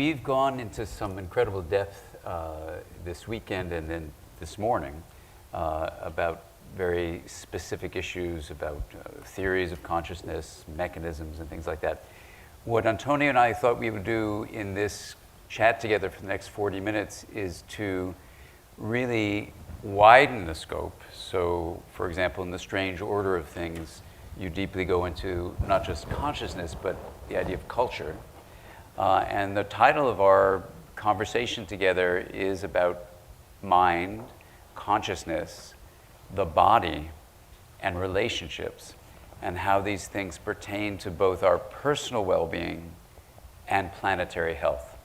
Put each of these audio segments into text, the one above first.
we've gone into some incredible depth this weekend and then this morning about very specific issues, about theories of consciousness, mechanisms, and things like that. What Antonio and I thought we would do in this chat together for the next 40 minutes is to really widen the scope. So, for example, in the strange order of things, you deeply go into not just consciousness, but the idea of culture. And the title of our conversation together is about mind, consciousness, the body, and relationships, and how these things pertain to both our personal well-being and planetary health.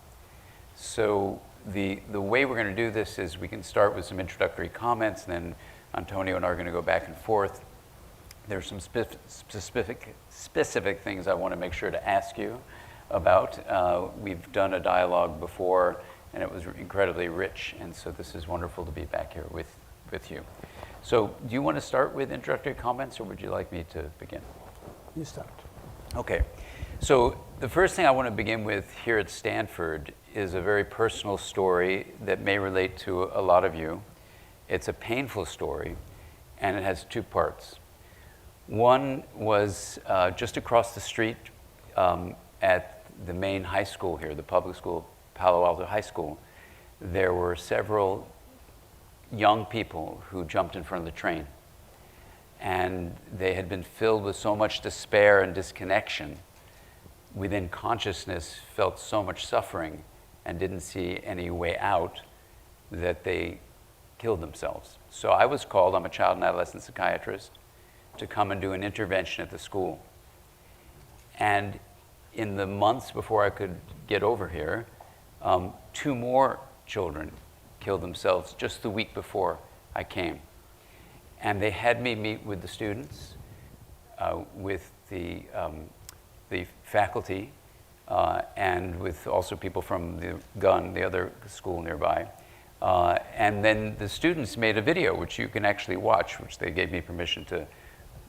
So the way we're going to do this is we can start with some introductory comments, and then Antonio and I are going to go back and forth. There's some specific things I want to make sure to ask you about. We've done a dialogue before, and it was incredibly rich, and so this is wonderful to be back here with you. So do you want to start with introductory comments, or would you like me to begin? You start. Okay. So the first thing I want to begin with here at Stanford is a very personal story that may relate to a lot of you. It's a painful story, and it has two parts. One was just across the street at the main high school here, the public school, Palo Alto High School. There were several young people who jumped in front of the train, and they had been filled with so much despair and disconnection within consciousness, felt so much suffering and didn't see any way out, that they killed themselves. So I was called, I'm a child and adolescent psychiatrist, to come and do an intervention at the school. And in the months before I could get over here, 2 more children killed themselves just the week before I came. And they had me meet with the students, with the faculty, and with also people from the other school nearby. And then the students made a video, which you can actually watch, which they gave me permission to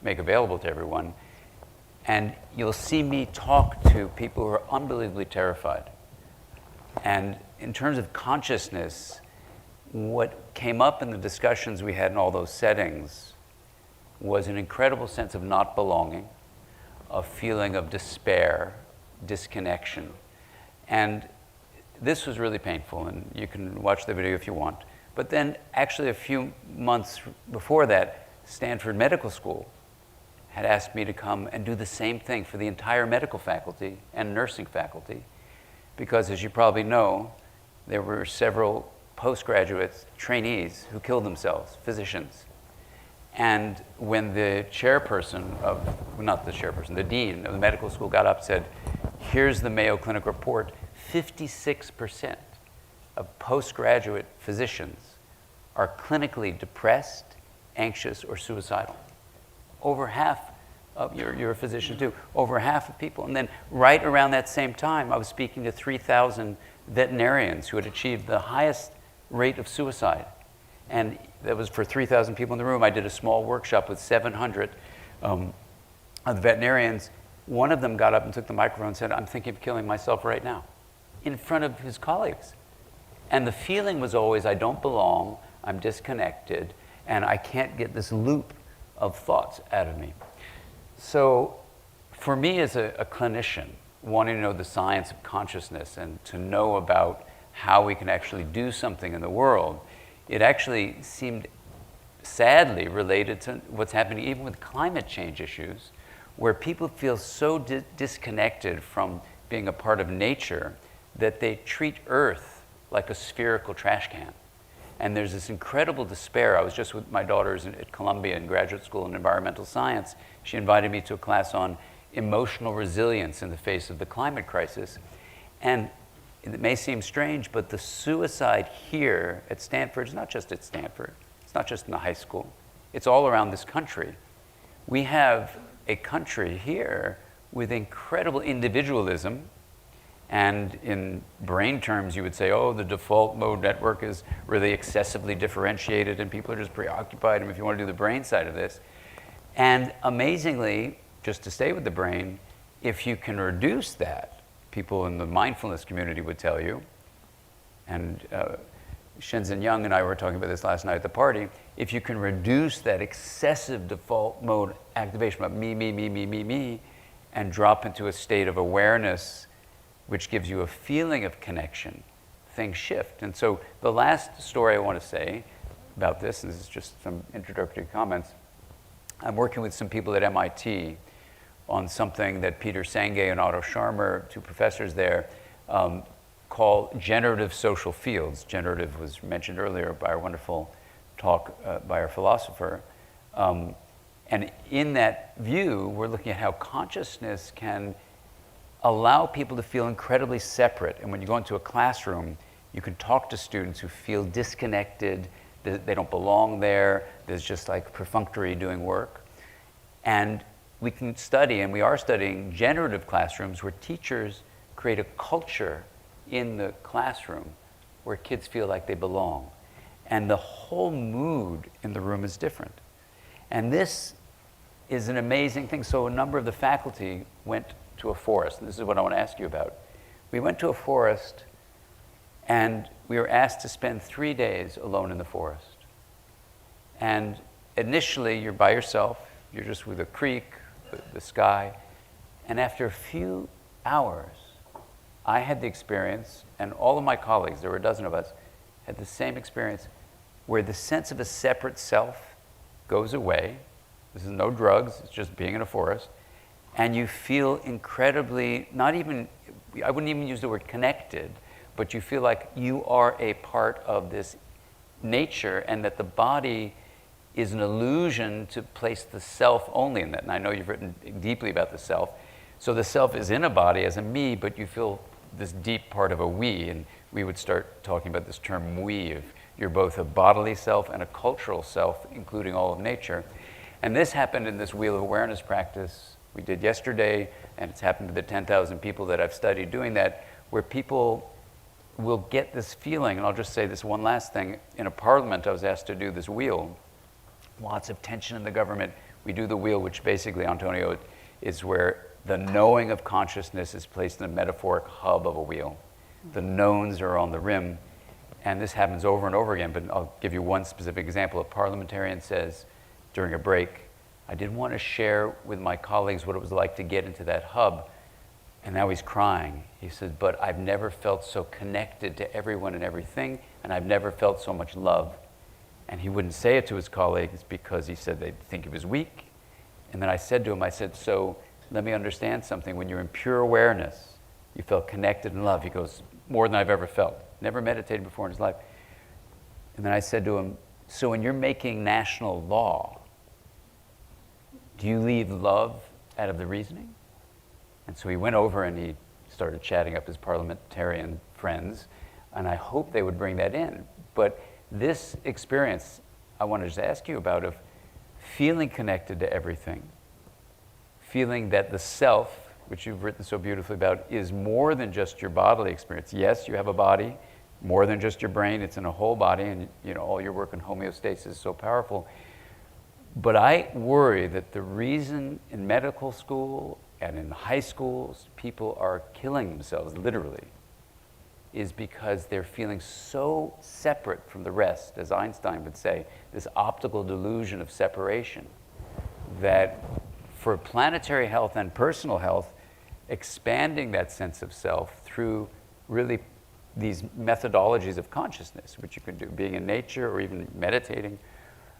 make available to everyone. And you'll see me talk to people who are unbelievably terrified. And in terms of consciousness, what came up in the discussions we had in all those settings was an incredible sense of not belonging, a feeling of despair, disconnection. And this was really painful, and you can watch the video if you want. But then actually a few months before that, Stanford Medical School had asked me to come and do the same thing for the entire medical faculty and nursing faculty, because as you probably know, there were several postgraduate trainees who killed themselves, physicians. And when the the dean of the medical school got up and said, here's the Mayo Clinic report, 56% of postgraduate physicians are clinically depressed, anxious, or suicidal. Over half of, you're a physician too, over half of people. And then right around that same time, I was speaking to 3,000 veterinarians who had achieved the highest rate of suicide. And that was for 3,000 people in the room. I did a small workshop with 700 of the veterinarians. One of them got up and took the microphone and said, I'm thinking of killing myself right now, in front of his colleagues. And the feeling was always, I don't belong, I'm disconnected, and I can't get this loop of thoughts out of me. So for me as a clinician, wanting to know the science of consciousness and to know about how we can actually do something in the world, it actually seemed sadly related to what's happening even with climate change issues, where people feel so disconnected from being a part of nature that they treat Earth like a spherical trash can. And there's this incredible despair. I was just with my daughters at Columbia in graduate school in environmental science. She invited me to a class on emotional resilience in the face of the climate crisis. And it may seem strange, but the suicide here at Stanford is not just at Stanford. It's not just in the high school. It's all around this country. We have a country here with incredible individualism. And in brain terms, you would say, oh, the default mode network is really excessively differentiated and people are just preoccupied, and if you want to do the brain side of this. And amazingly, just to stay with the brain, if you can reduce that, people in the mindfulness community would tell you, and Shenzhen Yang and I were talking about this last night at the party, if you can reduce that excessive default mode activation about me, and drop into a state of awareness which gives you a feeling of connection, things shift. And so the last story I want to say about this, and this is just some introductory comments, I'm working with some people at MIT on something that Peter Senge and Otto Scharmer, two professors there, call generative social fields. Generative was mentioned earlier by our wonderful talk by our philosopher. And in that view, we're looking at how consciousness can allow people to feel incredibly separate. And when you go into a classroom, you can talk to students who feel disconnected, they don't belong there, there's just like perfunctory doing work. And we can study, and we are studying, generative classrooms where teachers create a culture in the classroom where kids feel like they belong. And the whole mood in the room is different. And this is an amazing thing. So a number of the faculty went to a forest. And this is what I want to ask you about. We went to a forest, and we were asked to spend 3 days alone in the forest. And initially, you're by yourself. You're just with a creek, the sky. And after a few hours, I had the experience, and all of my colleagues, there were a dozen of us, had the same experience, where the sense of a separate self goes away. This is no drugs, it's just being in a forest. And you feel incredibly, not even, I wouldn't even use the word connected, but you feel like you are a part of this nature, and that the body is an illusion to place the self only in that. And I know you've written deeply about the self. So the self is in a body as a me, but you feel this deep part of a we, and we would start talking about this term we, of you're both a bodily self and a cultural self, including all of nature. And this happened in this Wheel of Awareness practice we did yesterday, and it's happened to the 10,000 people that I've studied doing that, where people will get this feeling. And I'll just say this one last thing. In a parliament, I was asked to do this wheel. Lots of tension in the government. We do the wheel, which basically, Antonio, is where the knowing of consciousness is placed in a metaphoric hub of a wheel. The knowns are on the rim, and this happens over and over again, but I'll give you one specific example. A parliamentarian says during a break, I didn't want to share with my colleagues what it was like to get into that hub, and now he's crying. He said, but I've never felt so connected to everyone and everything, and I've never felt so much love. And he wouldn't say it to his colleagues because he said they'd think he was weak. And then I said to him, I said, so let me understand something. When you're in pure awareness, you felt connected and loved. He goes, more than I've ever felt. Never meditated before in his life. And then I said to him, so when you're making national law, do you leave love out of the reasoning? And so he went over and he started chatting up his parliamentarian friends, and I hope they would bring that in. But this experience I want to just ask you about, of feeling connected to everything, feeling that the self, which you've written so beautifully about, is more than just your bodily experience. Yes, you have a body, more than just your brain, it's in a whole body, and you know all your work in homeostasis is so powerful. But I worry that the reason in medical school and in high schools people are killing themselves, literally, is because they're feeling so separate from the rest, as Einstein would say, this optical delusion of separation, that for planetary health and personal health, expanding that sense of self through really these methodologies of consciousness, which you can do, being in nature or even meditating.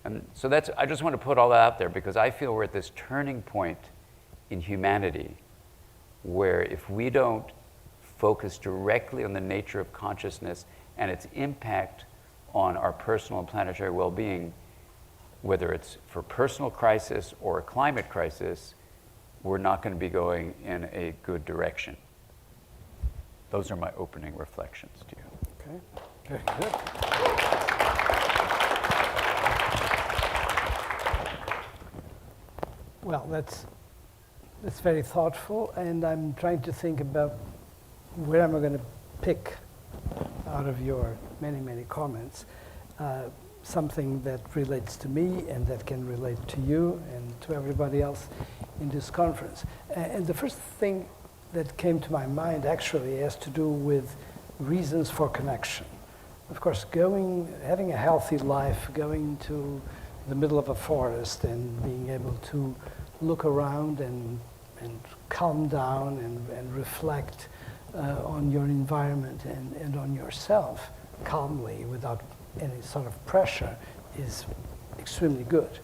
And so that's, I just want to put all that out there because I feel we're at this turning point in humanity where if we don't focus directly on the nature of consciousness and its impact on our personal and planetary well-being, whether it's for personal crisis or a climate crisis, we're not going to be going in a good direction. Those are my opening reflections to you. Okay, very good. Well, that's very thoughtful, and I'm trying to think about where am I going to pick out of your many, many comments something that relates to me and that can relate to you and to everybody else in this conference. And the first thing that came to my mind actually has to do with reasons for connection. Of course, having a healthy life, going to the middle of a forest and being able to look around and calm down and reflect on your environment and on yourself calmly without any sort of pressure is extremely good.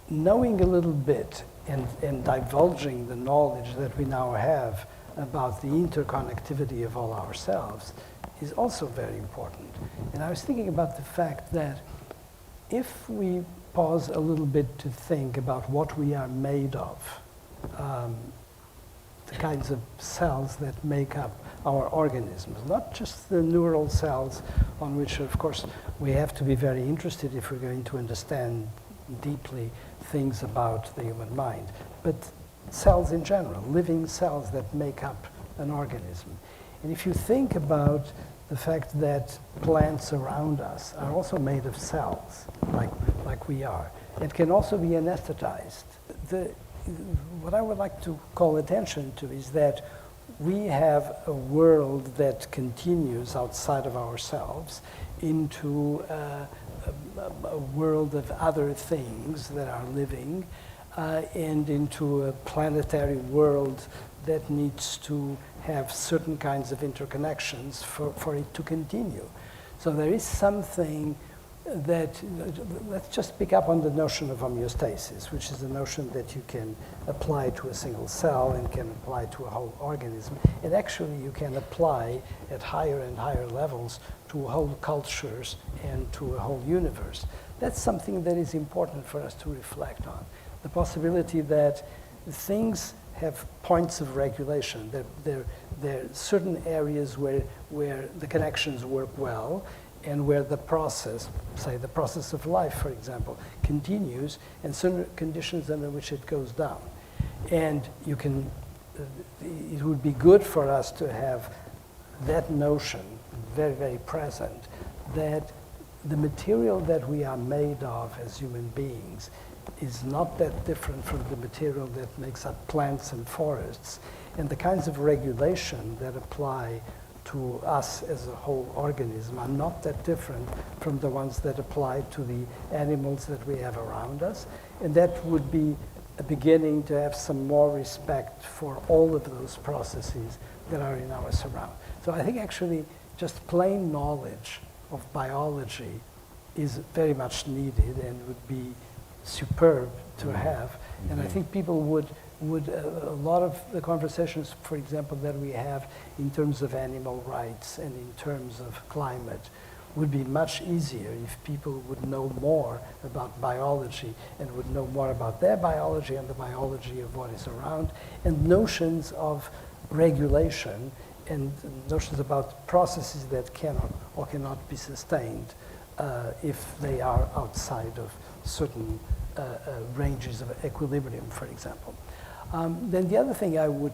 Knowing a little bit and divulging the knowledge that we now have about the interconnectivity of all ourselves is also very important. And I was thinking about the fact that if we pause a little bit to think about what we are made of, the kinds of cells that make up our organisms, not just the neural cells on which, of course, we have to be very interested if we're going to understand deeply things about the human mind, but cells in general, living cells that make up an organism. And if you think about the fact that plants around us are also made of cells, like we are, and can also be anesthetized. What I would like to call attention to is that we have a world that continues outside of ourselves into a world of other things that are living, and into a planetary world that needs to have certain kinds of interconnections for it to continue. So there is something that, let's just pick up on the notion of homeostasis, which is a notion that you can apply to a single cell and can apply to a whole organism. And actually you can apply at higher and higher levels to whole cultures and to a whole universe. That's something that is important for us to reflect on. The possibility that things have points of regulation, that there are certain areas where the connections work well, and where the process, say the process of life, for example, continues, and certain conditions under which it goes down. And you can, it would be good for us to have that notion very, very present, that the material that we are made of as human beings is not that different from the material that makes up plants and forests, and the kinds of regulation that apply to us as a whole organism are not that different from the ones that apply to the animals that we have around us. And that would be a beginning to have some more respect for all of those processes that are in our surround. So I think actually just plain knowledge of biology is very much needed and would be superb to have. And I think people would a lot of the conversations, for example, that we have in terms of animal rights and in terms of climate would be much easier if people would know more about biology and would know more about their biology and the biology of what is around, and notions of regulation and notions about processes that cannot or cannot be sustained if they are outside of certain ranges of equilibrium, for example. Then the other thing I was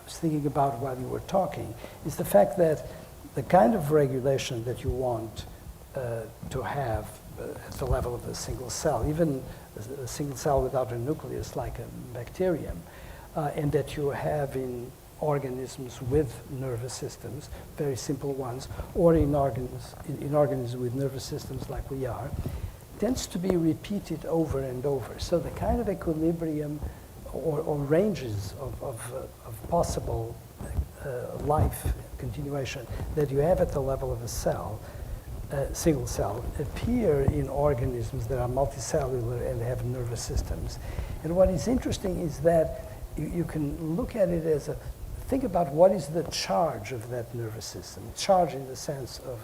thinking about while you were talking is the fact that the kind of regulation that you want to have at the level of a single cell, even a single cell without a nucleus like a bacterium, and that you have in organisms with nervous systems, very simple ones, or in organisms with nervous systems like we are, tends to be repeated over and over. So the kind of equilibrium or ranges of possible life continuation that you have at the level of a cell, single cell, appear in organisms that are multicellular and have nervous systems. And what is interesting is that you can look at it as think about what is the charge of that nervous system. Charge in the sense of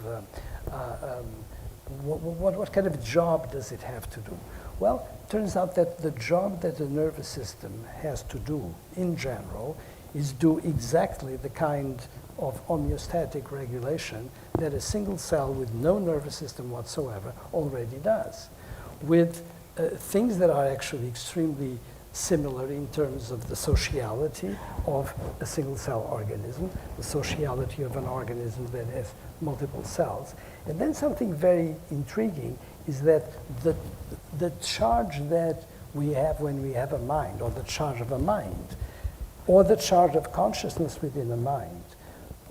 what kind of job does it have to do? Well, it turns out that the job that the nervous system has to do, in general, is do exactly the kind of homeostatic regulation that a single cell with no nervous system whatsoever already does, with things that are actually extremely similar in terms of the sociality of a single cell organism, the sociality of an organism that has multiple cells. And then something very intriguing is that the charge that we have when we have a mind, or the charge of a mind, or the charge of consciousness within the mind,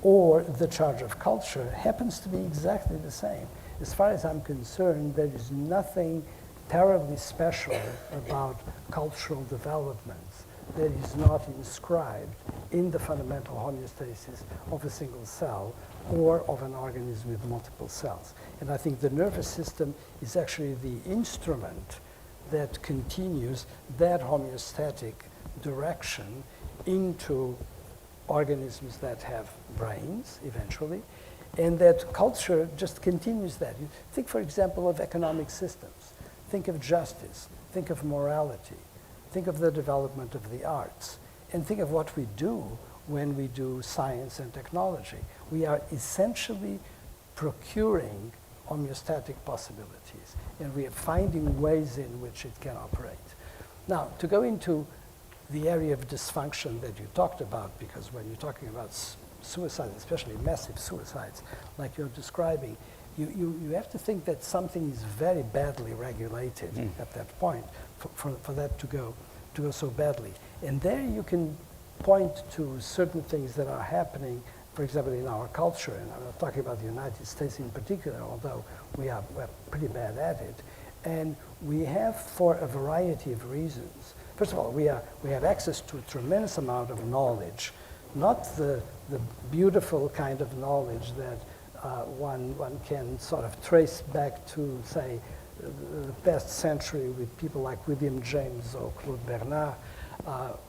or the charge of culture happens to be exactly the same. As far as I'm concerned, there is nothing terribly special about cultural developments that is not inscribed in the fundamental homeostasis of a single cell or of an organism with multiple cells. And I think the nervous system is actually the instrument that continues that homeostatic direction into organisms that have brains eventually, and that culture just continues that. You think, for example, of economic systems. Think of justice. Think of morality. Think of the development of the arts. And think of what we do when we do science and technology. We are essentially procuring homeostatic possibilities, and we are finding ways in which it can operate. Now, to go into the area of dysfunction that you talked about, because when you're talking about suicide, especially massive suicides like you're describing, you have to think that something is very badly regulated at that point for that to go so badly. And there you can point to certain things that are happening, for example, in our culture, and I'm not talking about the United States in particular, although we're pretty bad at it. And we have, for a variety of reasons, first of all, we have access to a tremendous amount of knowledge, not the beautiful kind of knowledge that one can sort of trace back to, say, the past century with people like William James or Claude Bernard,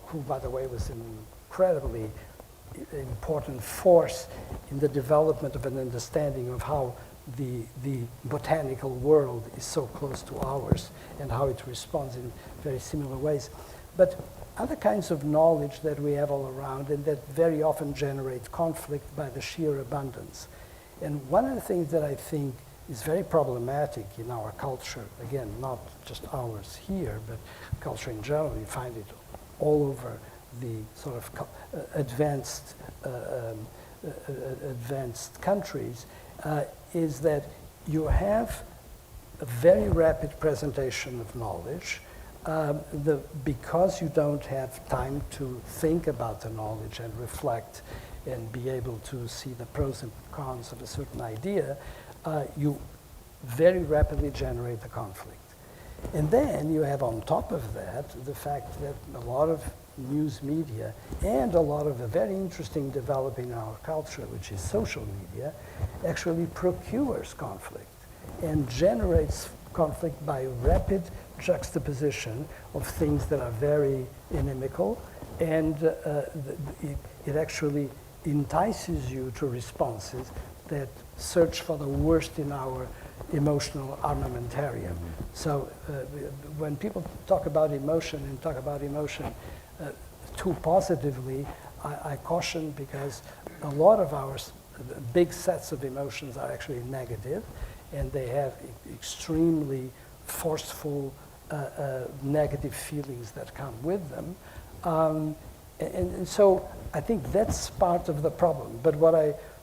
who, by the way, was an incredibly important force in the development of an understanding of how the botanical world is so close to ours and how it responds in very similar ways. But other kinds of knowledge that we have all around and that very often generate conflict by the sheer abundance. And one of the things that I think is very problematic in our culture, again, not just ours here, but culture in general, you find it all over the sort of advanced countries, is that you have a very rapid presentation of knowledge, because you don't have time to think about the knowledge and reflect and be able to see the pros and cons of a certain idea, you very rapidly generate the conflict. And then you have on top of that the fact that a lot of news media and a lot of a very interesting developing in our culture, which is social media, actually procures conflict and generates conflict by rapid juxtaposition of things that are very inimical, and it actually entices you to responses that search for the worst in our emotional armamentarium. So when people talk about emotion and talk about emotion too positively, I caution, because a lot of our big sets of emotions are actually negative, and they have extremely forceful negative feelings that come with them. And so I think that's part of the problem. But what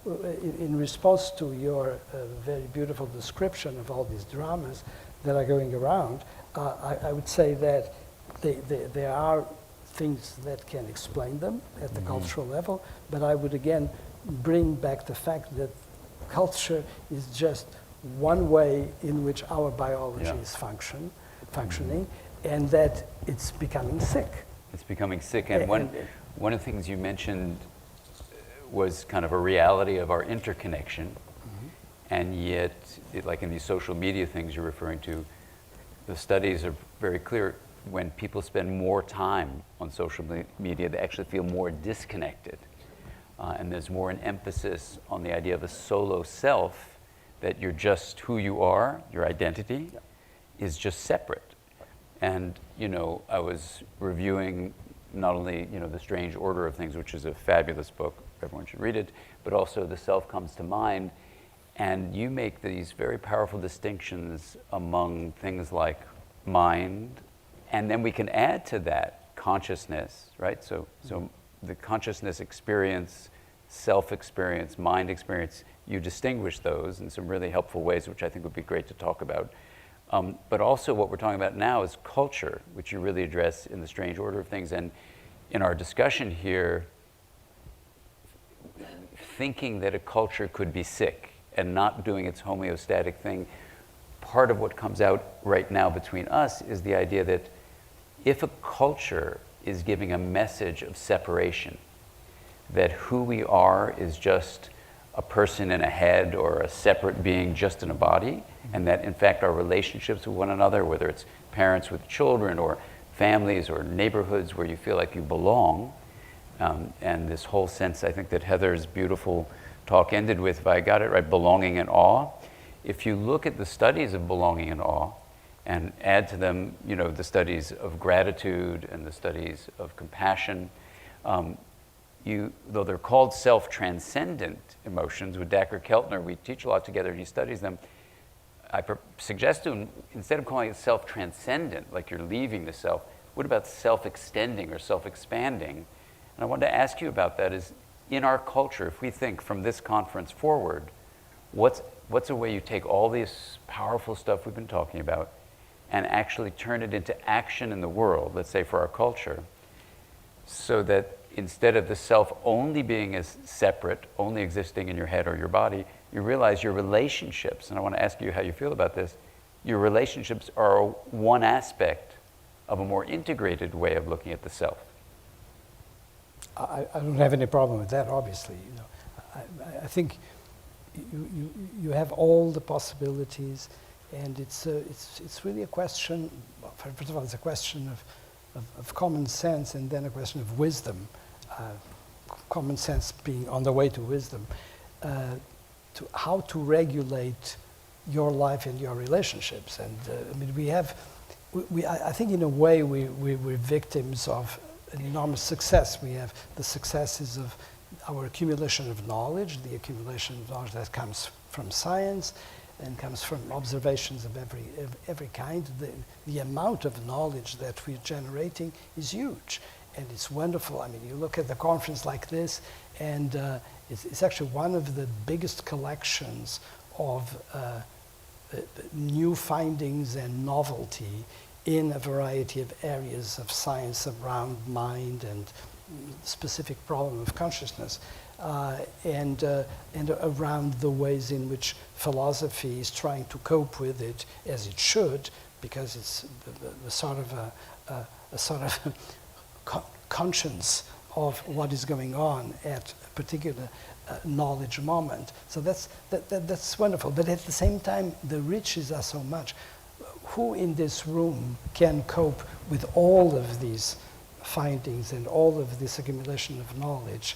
in response to your very beautiful description of all these dramas that are going around, I would say that there are things that can explain them at the cultural level, but I would again bring back the fact that culture is just one way in which our biology is functioning, and that it's becoming sick. It's becoming sick, and one of the things you mentioned was kind of a reality of our interconnection, and yet, like in these social media things you're referring to, the studies are very clear. When people spend more time on social media, they actually feel more disconnected. And there's more an emphasis on the idea of a solo self, that you're just who you are, your identity is just separate. And, I was reviewing not only, The Strange Order of Things, which is a fabulous book, everyone should read it, but also The Self Comes to Mind. And you make these very powerful distinctions among things like mind, and then we can add to that consciousness, right? So the consciousness experience, self-experience, mind experience, you distinguish those in some really helpful ways, which I think would be great to talk about. But also what we're talking about now is culture, which you really address in The Strange Order of Things. And in our discussion here, thinking that a culture could be sick and not doing its homeostatic thing, part of what comes out right now between us is the idea that if a culture is giving a message of separation, that who we are is just a person in a head or a separate being just in a body, and that in fact our relationships with one another, whether it's parents with children or families or neighborhoods where you feel like you belong, and this whole sense, I think that Heather's beautiful talk ended with, if I got it right, belonging and awe. If you look at the studies of belonging and awe and add to them, you know, the studies of gratitude and the studies of compassion, though they're called self-transcendent emotions, with Dacher Keltner, we teach a lot together, he studies them. I suggest to him, instead of calling it self-transcendent, like you're leaving the self, what about self-extending or self-expanding? And I wanted to ask you about that, is in our culture, if we think from this conference forward, what's a way you take all this powerful stuff we've been talking about and actually turn it into action in the world, let's say for our culture, so that instead of the self only being as separate, only existing in your head or your body, you realize your relationships, and I want to ask you how you feel about this, your relationships are one aspect of a more integrated way of looking at the self. I don't have any problem with that, obviously. You know, I think you have all the possibilities, and it's really a question. First of all, it's a question of common sense, and then a question of wisdom. Common sense being on the way to wisdom, to how to regulate your life and your relationships. And I mean, I think in a way we're victims of an enormous success. We have the successes of our accumulation of knowledge, the accumulation of knowledge that comes from science and comes from observations of every kind. The amount of knowledge that we're generating is huge, and it's wonderful. I mean, you look at the conference like this, and it's actually one of the biggest collections of new findings and novelty in a variety of areas of science around mind and specific problem of consciousness, and around the ways in which philosophy is trying to cope with it as it should, because it's a sort of conscience of what is going on at a particular knowledge moment. So that's wonderful. But at the same time, the riches are so much. Who in this room can cope with all of these findings and all of this accumulation of knowledge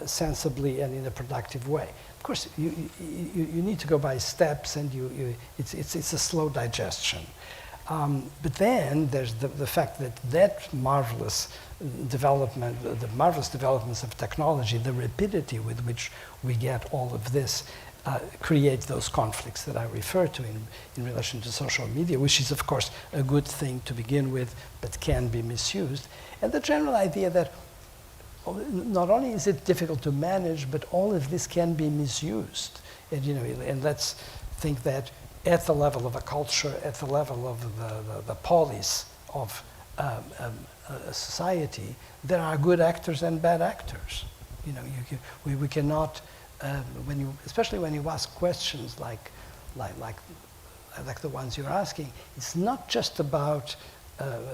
sensibly and in a productive way? Of course, you need to go by steps, and it's a slow digestion. But then there's the fact that marvelous development, the marvelous developments of technology, the rapidity with which we get all of this, create those conflicts that I refer to in relation to social media, which is, of course, a good thing to begin with, but can be misused. And the general idea that not only is it difficult to manage, but all of this can be misused. And, you know, and let's think that at the level of a culture, at the level of the polis of a society, there are good actors and bad actors. You know, we cannot, especially when you ask questions like the ones you're asking, it's not just about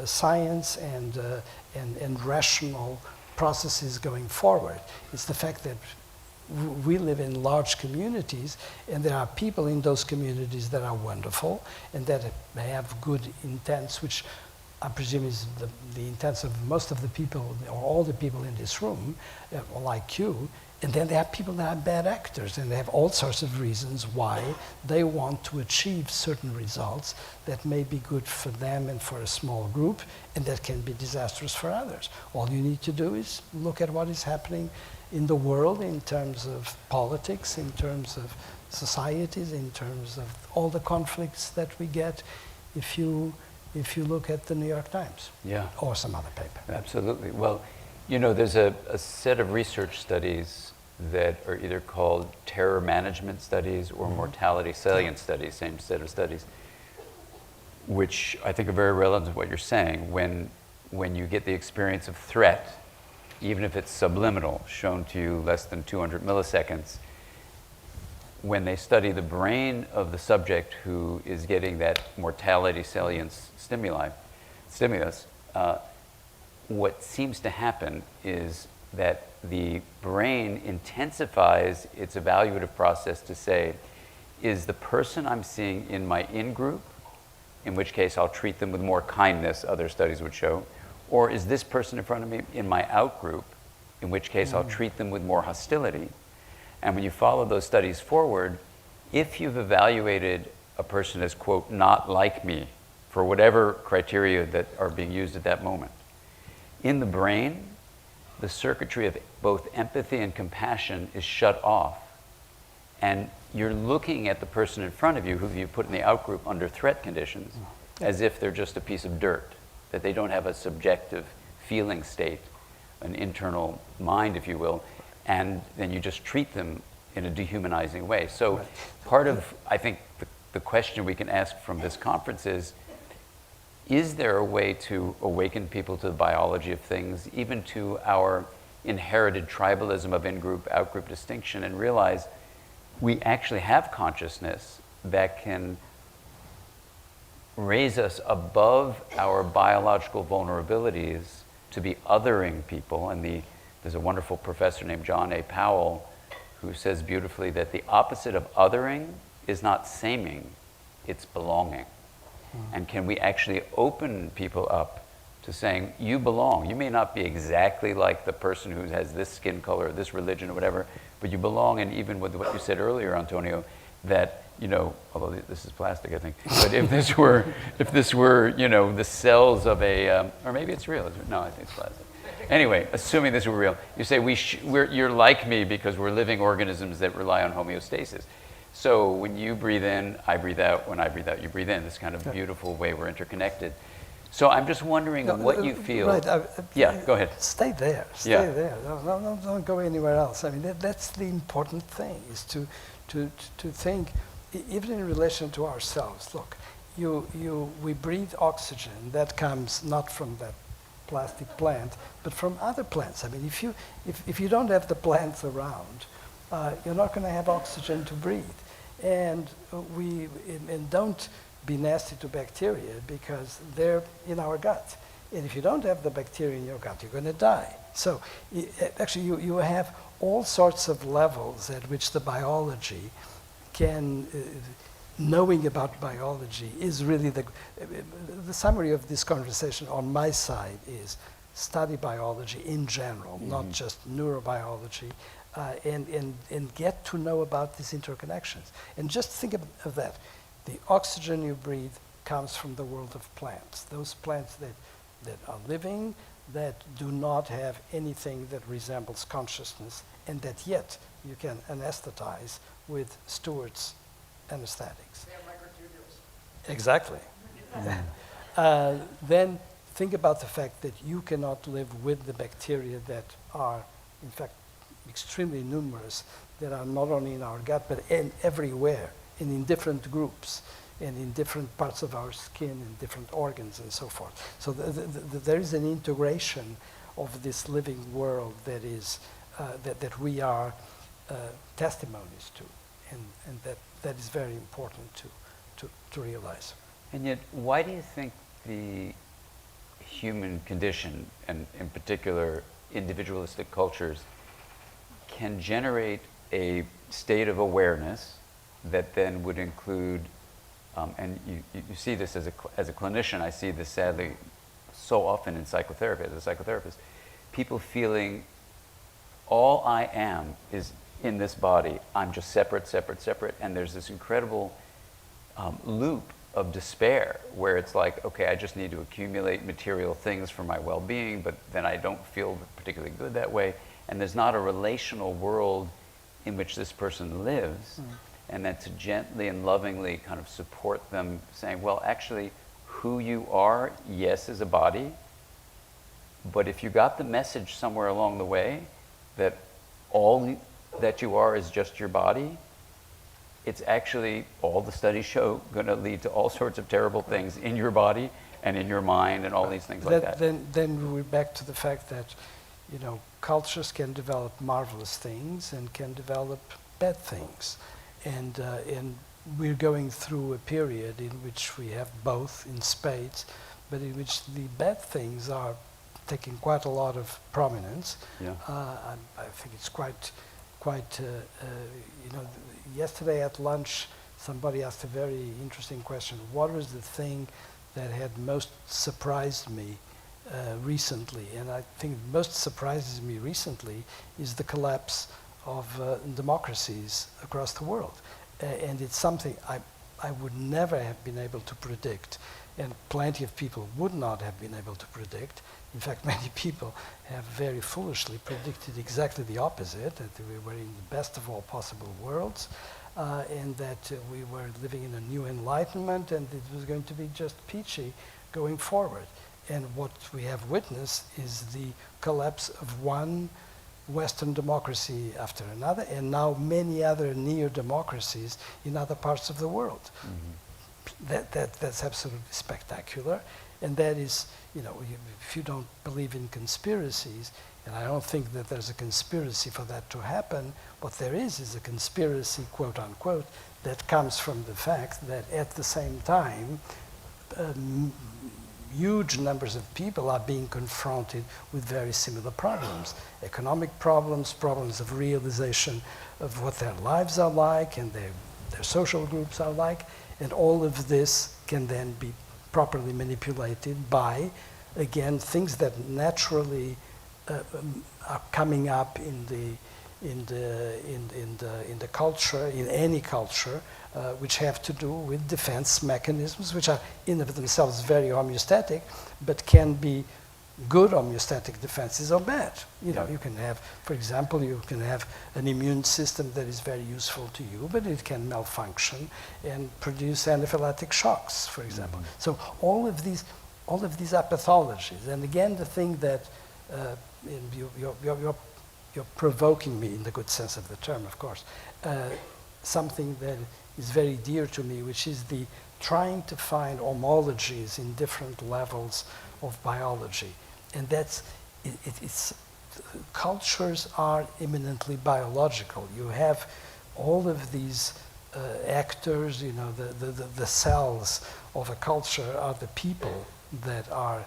science and rational processes going forward. It's the fact that we live in large communities, and there are people in those communities that are wonderful and that have good intents, which I presume is the intents of most of the people, or all the people in this room, like you. And then there are people that are bad actors, and they have all sorts of reasons why they want to achieve certain results that may be good for them and for a small group, and that can be disastrous for others. All you need to do is look at what is happening in the world in terms of politics, in terms of societies, in terms of all the conflicts that we get if you look at the New York Times, yeah, or some other paper. Absolutely. Well, you know, there's a set of research studies that are either called terror management studies or mortality salient studies, same set of studies, which I think are very relevant to what you're saying. When you get the experience of threat, even if it's subliminal, shown to you less than 200 milliseconds, when they study the brain of the subject who is getting that mortality salience stimulus, what seems to happen is that the brain intensifies its evaluative process to say, is the person I'm seeing in my in-group, in which case I'll treat them with more kindness, other studies would show, or is this person in front of me in my out-group, in which case I'll treat them with more hostility. And when you follow those studies forward, if you've evaluated a person as, quote, not like me, for whatever criteria that are being used at that moment, in the brain, the circuitry of both empathy and compassion is shut off. And you're looking at the person in front of you, who you put in the outgroup under threat conditions, as if they're just a piece of dirt, that they don't have a subjective feeling state, an internal mind, if you will, and then you just treat them in a dehumanizing way. So part of, I think, the question we can ask from this conference is there a way to awaken people to the biology of things, even to our inherited tribalism of in-group, out-group distinction, and realize we actually have consciousness that can raise us above our biological vulnerabilities to be othering people. And there's a wonderful professor named John A. Powell who says beautifully that the opposite of othering is not saming, it's belonging. And can we actually open people up to saying, you belong. You may not be exactly like the person who has this skin color, or this religion, or whatever, but you belong. And even with what you said earlier, Antonio, that, although this is plastic, I think, but if this were, the cells of a, or maybe it's real. No, I think it's plastic. Anyway, assuming this were real, you say you're like me because we're living organisms that rely on homeostasis. So when you breathe in, I breathe out. When I breathe out, you breathe in. This kind of beautiful way we're interconnected. So I'm just wondering what you feel. Right. Yeah, go ahead. Stay there. Stay there. Don't go anywhere else. I mean, that's the important thing, is to think, even in relation to ourselves. Look, we breathe oxygen that comes not from that plastic plant, but from other plants. I mean, if you don't have the plants around, you're not going to have oxygen to breathe. And don't be nasty to bacteria, because they're in our gut. And if you don't have the bacteria in your gut, you're going to die. So actually, you have all sorts of levels at which the biology can, knowing about biology is really the summary of this conversation on my side is study biology in general, not just neurobiology, and get to know about these interconnections. And just think of that. The oxygen you breathe comes from the world of plants. Those plants that are living, that do not have anything that resembles consciousness, and that yet you can anesthetize with Stewart's anesthetics. They have microtubules. Exactly. Then think about the fact that you cannot live with the bacteria that are, in fact, extremely numerous, that are not only in our gut, but everywhere, and in different groups, and in different parts of our skin, and different organs, and so forth. So there is an integration of this living world that is that we are testimonies to, and that is very important to realize. And yet, why do you think the human condition, and in particular individualistic cultures, can generate a state of awareness that then would include, and you see this as a clinician, I see this sadly so often in psychotherapy, as a psychotherapist, people feeling all I am is in this body, I'm just separate, and there's this incredible loop of despair where it's like, okay, I just need to accumulate material things for my well-being, but then I don't feel particularly good that way, and there's not a relational world in which this person lives, and then to gently and lovingly kind of support them, saying, well, actually, who you are, yes, is a body, but if you got the message somewhere along the way that all that you are is just your body, it's actually, all the studies show, going to lead to all sorts of terrible things in your body and in your mind and all these things like that. Then we're back to the fact that cultures can develop marvelous things and can develop bad things. And we're going through a period in which we have both in spades, but in which the bad things are taking quite a lot of prominence. Yeah. I think it's quite yesterday at lunch, somebody asked a very interesting question. What was the thing that had most surprised me recently? And I think most surprises me recently is the collapse of democracies across the world. And it's something I would never have been able to predict, and plenty of people would not have been able to predict. In fact, many people have very foolishly predicted exactly the opposite, that we were in the best of all possible worlds, and that we were living in a new enlightenment, and it was going to be just peachy going forward. And what we have witnessed is the collapse of one Western democracy after another, and now many other neo-democracies in other parts of the world. Mm-hmm. That's absolutely spectacular, and that is, if you don't believe in conspiracies, and I don't think that there's a conspiracy for that to happen, what there is a conspiracy, quote unquote, that comes from the fact that at the same time, huge numbers of people are being confronted with very similar problems. Economic problems, problems of realization of what their lives are like and their social groups are like, and all of this can then be properly manipulated by, again, things that naturally are coming up in the culture, in any culture, which have to do with defense mechanisms, which are in of themselves very homeostatic, but can be good homeostatic defenses or bad. You can have, for example, you can have an immune system that is very useful to you, but it can malfunction and produce anaphylactic shocks, for example. Mm-hmm. So all of these are pathologies. And again, the thing that you're provoking me in the good sense of the term, of course, something that is very dear to me, which is the trying to find homologies in different levels of biology. And it's cultures are eminently biological. You have all of these actors, the cells of a culture are the people that are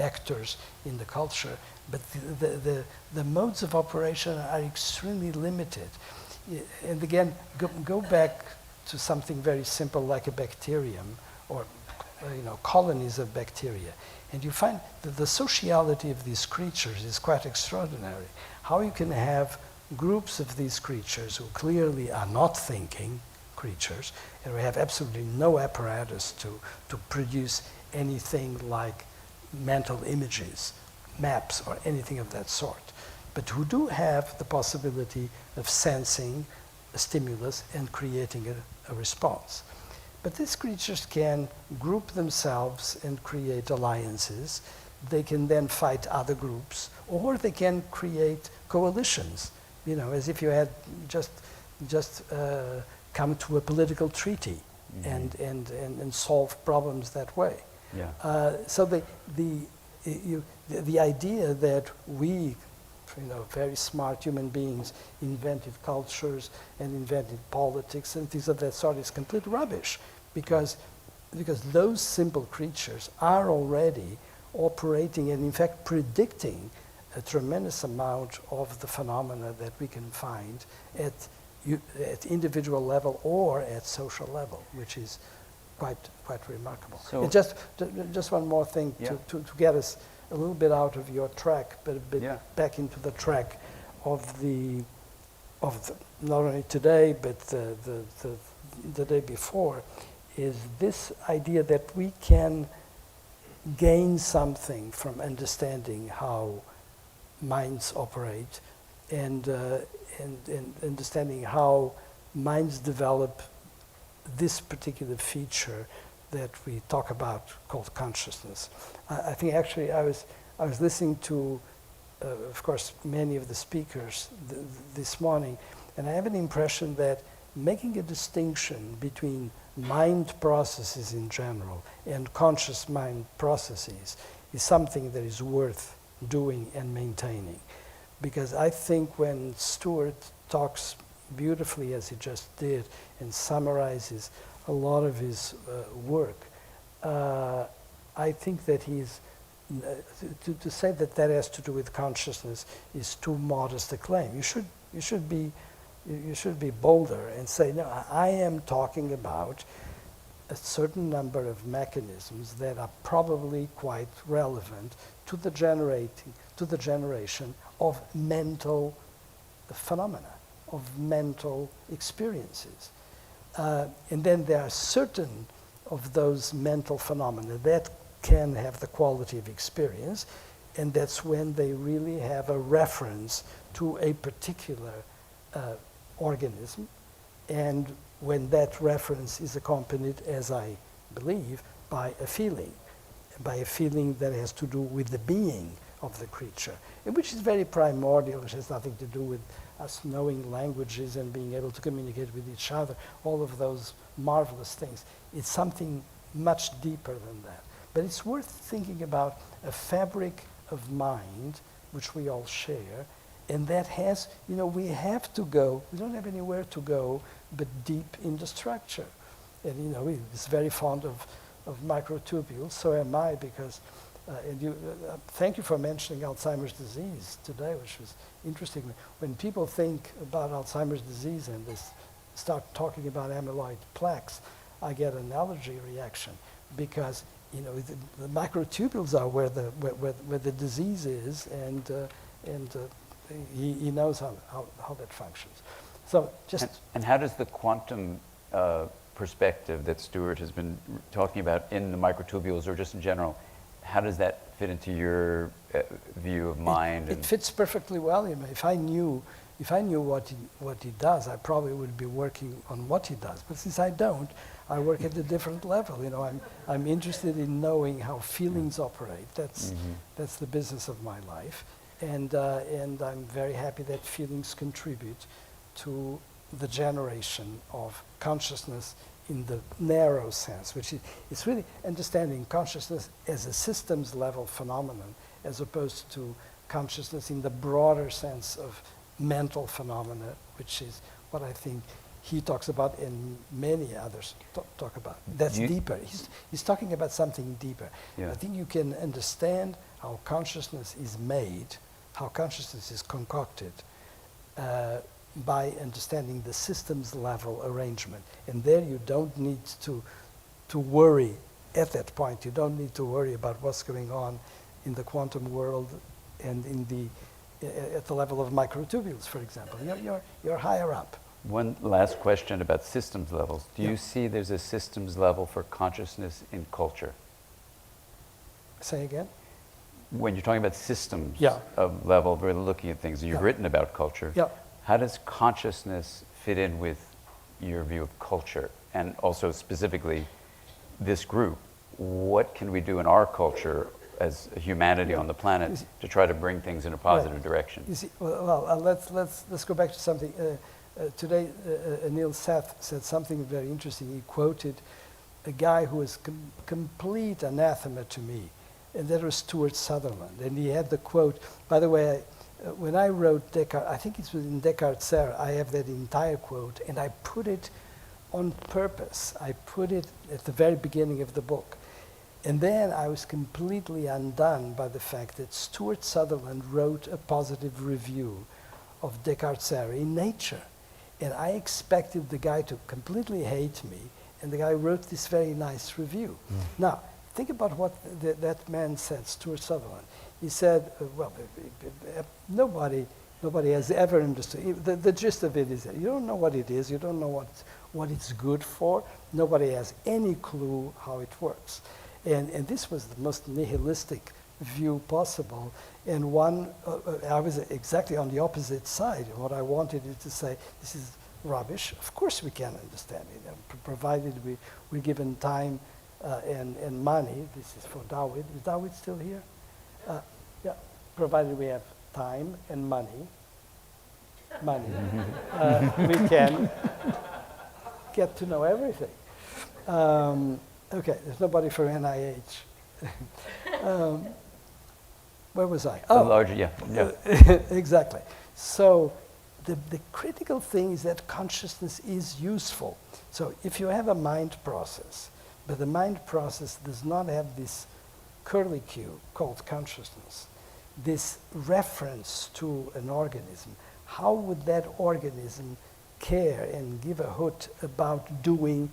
actors in the culture, but the modes of operation are extremely limited. And again, go back to something very simple like a bacterium or colonies of bacteria, and you find that the sociality of these creatures is quite extraordinary. How you can have groups of these creatures who clearly are not thinking creatures, and we have absolutely no apparatus to produce anything like mental images, maps, or anything of that sort, but who do have the possibility of sensing a stimulus and creating a response. But these creatures can group themselves and create alliances. They can then fight other groups, or they can create coalitions, as if you had just come to a political treaty, mm-hmm. and solve problems that way. Yeah. So the idea that we, very smart human beings, invented cultures and invented politics and things of that sort is complete rubbish, because those simple creatures are already operating and in fact predicting a tremendous amount of the phenomena that we can find at individual level or at social level, which is quite remarkable. So just one more thing, yeah, to get us a little bit out of your track, but a bit, yeah, back into the track of not only today but the day before, is this idea that we can gain something from understanding how minds operate and understanding how minds develop this particular feature that we talk about called consciousness. I think actually I was listening to, of course, many of the speakers this morning, and I have an impression that making a distinction between mind processes in general and conscious mind processes is something that is worth doing and maintaining. Because I think when Stuart talks beautifully, as he just did, and summarizes a lot of his work, I think that he's, to say that that has to do with consciousness is too modest a claim. You should be bolder and say, no, I am talking about a certain number of mechanisms that are probably quite relevant to the generation of mental phenomena, of mental experiences. And then there are certain of those mental phenomena that can have the quality of experience, and that's when they really have a reference to a particular organism, and when that reference is accompanied, as I believe, by a feeling that has to do with the being of the creature, and which is very primordial, which has nothing to do with us knowing languages and being able to communicate with each other, all of those marvelous things. It's something much deeper than that. But it's worth thinking about a fabric of mind, which we all share, and that has, we have to go, we don't have anywhere to go but deep in the structure. And, he's very fond of microtubules, so am I, because, thank you for mentioning Alzheimer's disease today, which was interesting. When people think about Alzheimer's disease and they start talking about amyloid plaques, I get an allergy reaction, because the microtubules are where the disease is, and he knows how that functions. So just and how does the quantum perspective that Stuart has been talking about in the microtubules, or just in general, how does that fit into your view of mind? It fits perfectly well. If I knew what he does, I probably would be working on what he does. But since I don't, I work at a different level. I'm interested in knowing how feelings operate. That's the business of my life, and I'm very happy that feelings contribute to the generation of consciousness in the narrow sense, which is really understanding consciousness as a systems level phenomenon, as opposed to consciousness in the broader sense of mental phenomena, which is what I think he talks about and many others talk about. That's deeper. He's talking about something deeper. Yeah. I think you can understand how consciousness is made, how consciousness is concocted, by understanding the systems level arrangement. And there you don't need to worry at that point. You don't need to worry about what's going on in the quantum world and at the level of microtubules, for example. You're higher up. One last question about systems levels. Do you see there's a systems level for consciousness in culture? Say again? When you're talking about systems Yeah. of level, we're looking at things, you've written about culture. Yeah. How does consciousness fit in with your view of culture? And also specifically, this group, what can we do in our culture as a humanity on the planet to try to bring things in a positive direction? You see, let's go back to something. Today, Anil Seth said something very interesting. He quoted a guy who was complete anathema to me, and that was Stuart Sutherland. And he had the quote, by the way, when I wrote Descartes, I think it was in Descartes' Serre, I have that entire quote, and I put it on purpose. I put it at the very beginning of the book. And then I was completely undone by the fact that Stuart Sutherland wrote a positive review of Descartes' Serre in Nature. And I expected the guy to completely hate me, and the guy wrote this very nice review. Now, think about what that man said, Stuart Sutherland. He said, nobody has ever understood. The gist of it is that you don't know what it is, you don't know what it's good for, nobody has any clue how it works. And this was the most nihilistic view possible, and I was exactly on the opposite side. And what I wanted is to say, this is rubbish. Of course we can understand it, provided we're given time and money. This is for Dawood. Is Dawood still here? Yeah, provided we have time and money, we can get to know everything. Okay, there's nobody for NIH. Where was I? The larger, yeah. Exactly. So the critical thing is that consciousness is useful. So if you have a mind process, but the mind process does not have this curlicue called consciousness, this reference to an organism, how would that organism care and give a hoot about doing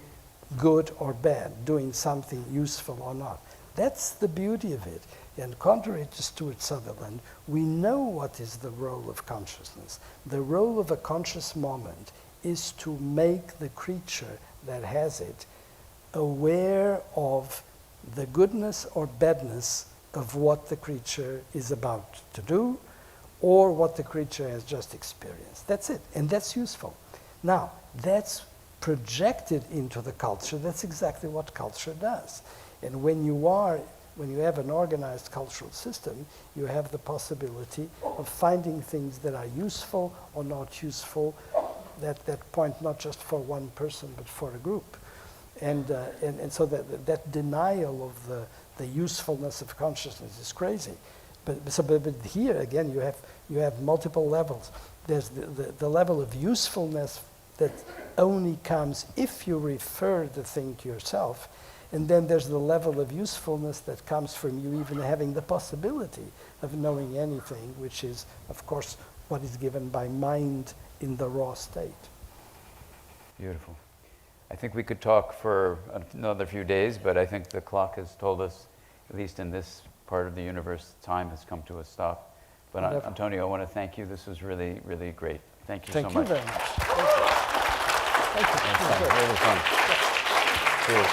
good or bad, doing something useful or not? That's the beauty of it. And contrary to Stuart Sutherland, we know what is the role of consciousness. The role of a conscious moment is to make the creature that has it aware of the goodness or badness of what the creature is about to do or what the creature has just experienced. That's it, and that's useful. Now, that's projected into the culture. That's exactly what culture does. And when you have an organized cultural system, you have the possibility of finding things that are useful or not useful, that point not just for one person, but for a group. And so that denial of the usefulness of consciousness is crazy. But here, again, you have multiple levels. There's the level of usefulness that only comes if you refer the thing to yourself. And then there's the level of usefulness that comes from you even having the possibility of knowing anything, which is, of course, what is given by mind in the raw state. Beautiful. I think we could talk for another few days, but I think the clock has told us, at least in this part of the universe, time has come to a stop. But Antonio, I want to thank you. This was really, really great. Thank you so much. Thank you very much. Thank you. Really fun. Cheers.